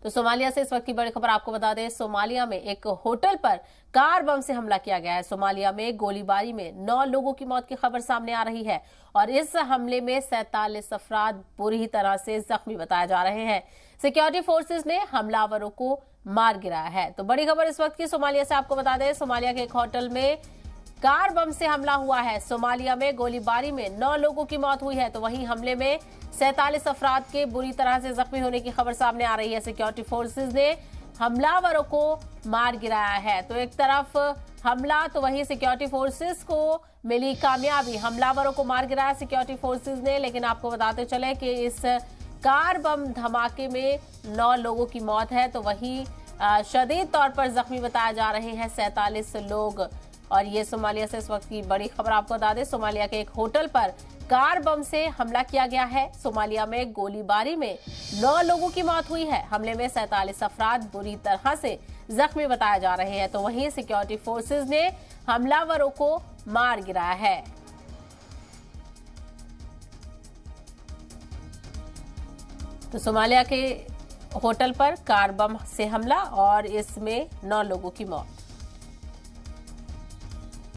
तो सोमालिया से इस वक्त की बड़ी खबर आपको बता दें, सोमालिया में एक होटल पर कार बम से हमला किया गया है। सोमालिया में गोलीबारी में 9 लोगों की मौत की खबर सामने आ रही है और इस हमले में 47 अफराद बुरी तरह से जख्मी बताए जा रहे हैं। सिक्योरिटी फोर्सेस ने हमलावरों को मार गिराया है। तो बड़ी खबर इस वक्त की सोमालिया से आपको बता दें, सोमालिया के एक होटल में कार बम से हमला हुआ है। सोमालिया में गोलीबारी में 9 लोगों की मौत हुई है, तो वहीं हमले में 47 अफराद के बुरी तरह से जख्मी होने की खबर सामने आ रही है। सिक्योरिटी फोर्सेस ने हमलावरों को मार गिराया है। तो एक तरफ हमला तो वहीं सिक्योरिटी फोर्सेस को मिली कामयाबी, हमलावरों को मार गिराया सिक्योरिटी फोर्सेस ने। लेकिन आपको बताते चले कि इस कार बम धमाके में 9 लोगों की मौत है, तो वहीं शदीद तौर पर जख्मी बताए जा रहे हैं 47 लोग। और ये सोमालिया से इस वक्त की बड़ी खबर आपको बता दें, सोमालिया के एक होटल पर कार बम से हमला किया गया है। सोमालिया में गोलीबारी में 9 लोगों की मौत हुई है। हमले में 47 अफराद बुरी तरह से जख्मी बताए जा रहे हैं, तो वहीं सिक्योरिटी फोर्सेस ने हमलावरों को मार गिराया है। तो सोमालिया के होटल पर कार बम से हमला और इसमें 9 लोगों की मौत।